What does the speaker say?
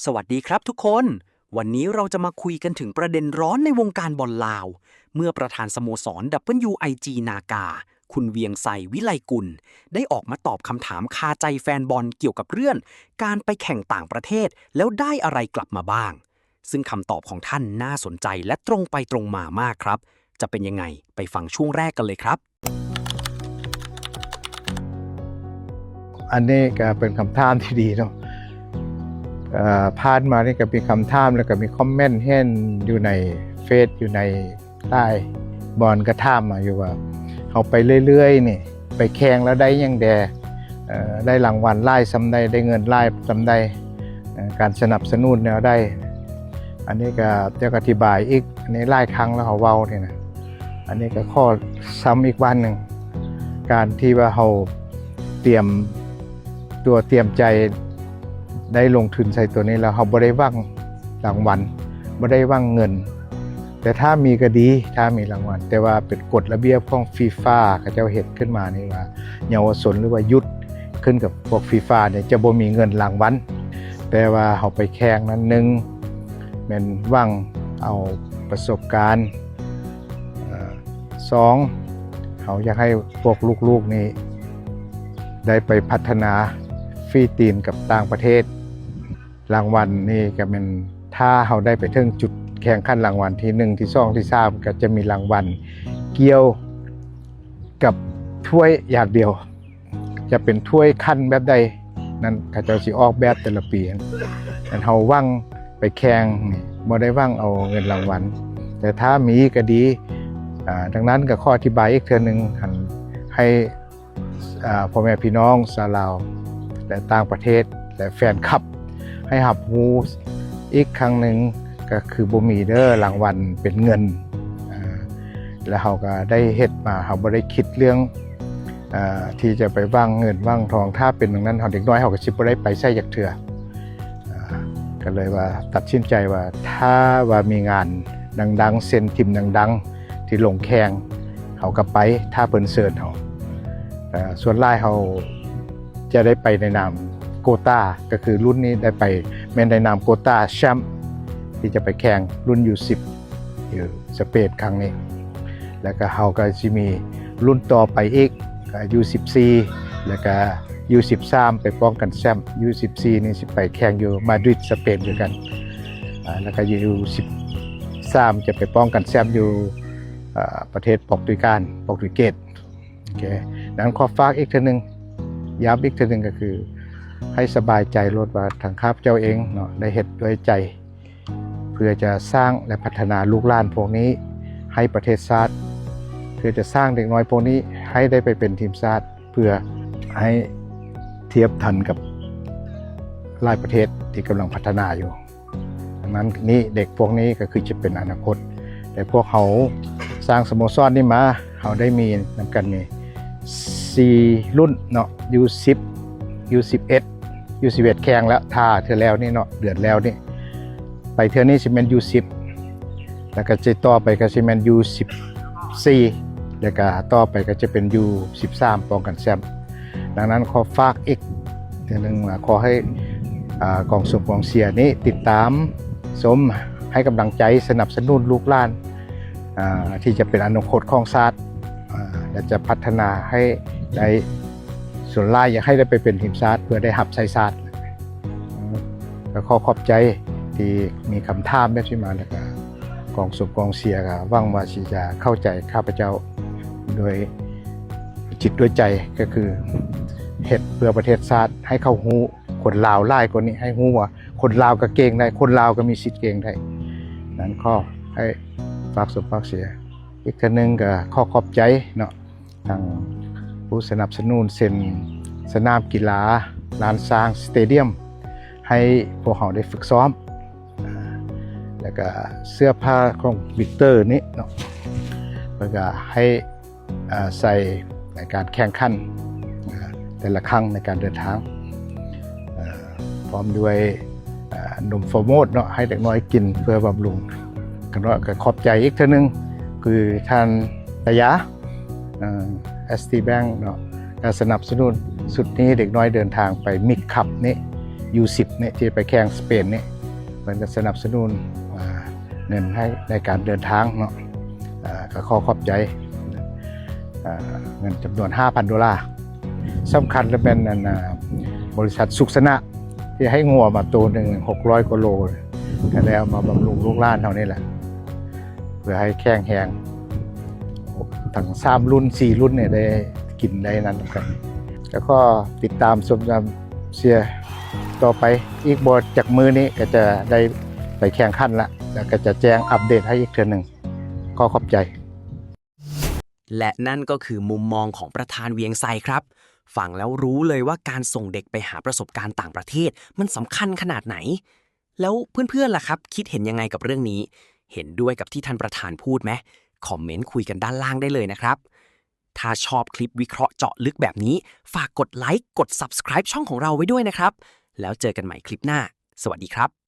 สวัสดีครับทุกคน วันนี้เราจะมาคุยกันถึงประเด็นร้อนในวงการบอลลาว เมื่อประธานสโมสร WIG นากา คุณเวียงไสวิไลกุล ได้ออกมาตอบคำถามคาใจแฟนบอลเกี่ยวกับเรื่องการไปแข่งต่างประเทศแล้วได้อะไรกลับมาบ้าง ซึ่งคำตอบของท่านน่าสนใจและตรงไปตรงมามากครับ จะเป็นยังไงไปฟังช่วงแรกกันเลยครับ อันนี้ก็เป็นคำถามที่ดีเนาะผ่านมานี่ก็มีคำถามแล้วก็มีคอมเมนต์เห็นอยู่ในเฟซอยู่ในใต้บอลก็ถามมาอยู่ว่าเขาไปเรื่อยๆนี่ไปแข่งแล้วได้ยังแดได้รางวัลไล่ซ้ำได้ได้เงินไล่ซ้ำได้การสนับสนุนแนวได้ อันนี้ก็จะอธิบายอีกอันนี้ไล่ครั้งแล้วเขาเว้าเนี่ยนะอันนี้ก็ข้อซ้ำอีกวันหนึ่งการที่ว่าเขาเตรียมตัวเตรียมใจได้ลงทุนใส่ตัวนี้แล้วเขาบ่ได้หวังรางวัลบ่ได้หวังเงินแต่ถ้ามีก็ดีถ้ามีรางวัลแต่ว่าเป็นกฎระเบียบของฟีฟ่าเขาเจ้าเฮ็ดขึ้นมานี่ว่าเยาวชนหรือว่ายุทธขึ้นกับพวกฟีฟ่าเนี่ยจะบ่มีเงินรางวัลแต่ว่าเขาไปแข่งนั้นหนึ่งเป็นหวังเอาประสบการณ์สองเขาอยากให้พวกลูกๆนี่ได้ไปพัฒนาฟรีตีนกับต่างประเทศรางวัลนี่ก็เป็นถ้าเขาได้ไปถึงจุดแข่งขันรางวัลที่1ที่2ที่3ก็จะมีรางวัลเกี่ยวกับถ้วยอย่างเดียวจะเป็นถ้วยขั้นแบบใดนั่นเขาจะสิออกแบบแต่ละปีนั่นเขาหวังไปแข่งบ่ได้หวังเอาเงินรางวัลแต่ถ้ามีก็ดีดังนั้นก็ข้ออธิบายอีกเทื่อนึงให้พ่อแม่พี่น้องชาวลาวและต่างประเทศและแฟนคลับให้รับรู้อีกครั้งหนึ่งก็คือบ่มีเด้อรางวัลเป็นเงินแล้วเขาก็ได้เฮ็ดมาเขาบ่ได้คิดเรื่องที่จะไปวางเงินวางทองถ้าเป็นอย่างนั้นเขาเด็กน้อยเขาก็สิบ่ได้ไปใช้จักเทื่อก็เลยว่าตัดสินใจว่าถ้าว่ามีงานดังๆเซ็นทีมดังๆที่ลงแข่งเขาก็ไปถ้าเพิ่นเชิญเขาส่วนหลายเขาจะได้ไปในนามโกต้าก็คือรุ่นนี้ได้ไปแม้ในนามโกต้าแชมป์ที่จะไปแข่งรุ่นU10อยู่สเปนครั้งนี้แล้วก็เขาก็จะมีรุ่นต่อไปอีกU14แล้วก็U13ไปป้องกันแชมป์U14นี่สิไปแข่งอยู่มาดริดสเปนด้วยกันแล้วก็U13จะไปป้องกันแชมป์อยู่ประเทศโปรตุเกสโอเคดังนั้นขอฝากอีกทีนึงย้ำอีกทีนึงก็คือให้สบายใจลดว่าทางข้าพเจ้าเองเนาะได้เฮ็ดด้วยใจเพื่อจะสร้างและพัฒนาลูกหลานพวกนี้ให้ประเทศชาติเพื่อจะสร้างเด็กน้อยพวกนี้ให้ได้ไปเป็นทีมชาติเพื่อให้เทียบทันกับหลายประเทศที่กำลังพัฒนาอยู่ดังนั้นนี่เด็กพวกนี้ก็คือจะเป็นอนาคตแต่พวกเขาสร้างสโมสรนี่มาเขาได้มีนำกันมี4รุ่นเนาะU10 U11 U11 แข่งแล้วท่าเทื่อแล้วนี่เนาะเดือนแล้วนี่ไปเทื่อนี้สิแม่นU10แล้วก็จะต่อไปก็สิแม่นU14แล้วก็ต่อไปก็จะเป็น U13 ป้องกันแชมป์ดังนั้นขอฝากอีกเทื่อนึงว่าขอให้กองกองเชียร์นี้ติดตามชมให้กำลังใจสนับสนุนลูกหลานที่จะเป็นอนาคตของชาติและจะพัฒนาให้ได้ส่วนหลายอยากให้ได้ไปเป็นทีมชาติเพื่อได้หับใช้ชาติก็ขอขอบใจที่มีคำถามแบบนี้มาแล้วก็กองเชียร์ก็หวังว่าสิจะเข้าใจข้าพเจ้าโดยจิตด้วยใจก็คือเฮ็ดเพื่อประเทศชาติให้เขาฮู้คนลาวหลายกว่านี้ให้ฮู้ว่าคนลาวก็เก่งได้คนลาวก็มีสิทธิ์เก่งได้นั้นขอให้ฝากเสียอีกครั้งนึงก็ขอขอบใจเนาะทางผู้สนับสนุนเซ็นสนามกีฬาลานสร้างสเตเดียมให้พวกเขาได้ฝึกซ้อมแล้วก็เสื้อผ้าของวิกเตอร์นี้เนาะแล้วก็ให้ใส่ในการแข่งขันแต่ละครั้งในการเดินทางพร้อมด้วยนมโฟร์โมดเนาะให้เด็กน้อยกินเพื่อบำรุงกันว่าก็ขอบใจอีกเท่านึงคือท่านตายะST Bank เนาะการสนับสนุนสุดนี้เด็กน้อยเดินทางไปมิกคัพนี้ U10เนี่ยที่ไปแข่งสเปนเนี่ยมันก็สนับสนุนเงินให้ในการเดินทางเนาะก็ขอขอบใจเงินจำนวน $5,000สำคัญจะเป็นบริษัทสุขสนะที่ให้งัวมาตัวหนึ่ง600 กว่าโลก็ได้เอามาบำรุงลูกหลานเท่านี้แหละเพื่อให้แข็งแรงทั้ง3 รุ่น 4 รุ่นเนี่ยได้กินได้นั้นกันแล้วก็ติดตามชมเชียร์ต่อไปอีกบทจากมือนี้ก็จะได้ไปแข่งขันละแล้วก็จะแจ้งอัปเดตให้อีกเทื่อหนึ่งก็ขอบใจ และนั่นก็คือมุมมองของประธานเวียงไซครับฟังแล้วรู้เลยว่าการส่งเด็กไปหาประสบการณ์ต่างประเทศมันสำคัญขนาดไหนแล้วเพื่อนๆล่ะครับคิดเห็นยังไงกับเรื่องนี้เห็นด้วยกับที่ท่านประธานพูดไหมคอมเมนต์คุยกันด้านล่างได้เลยนะครับถ้าชอบคลิปวิเคราะห์เจาะลึกแบบนี้ฝากกดไลค์กด Subscribe ช่องของเราไว้ด้วยนะครับแล้วเจอกันใหม่คลิปหน้าสวัสดีครับ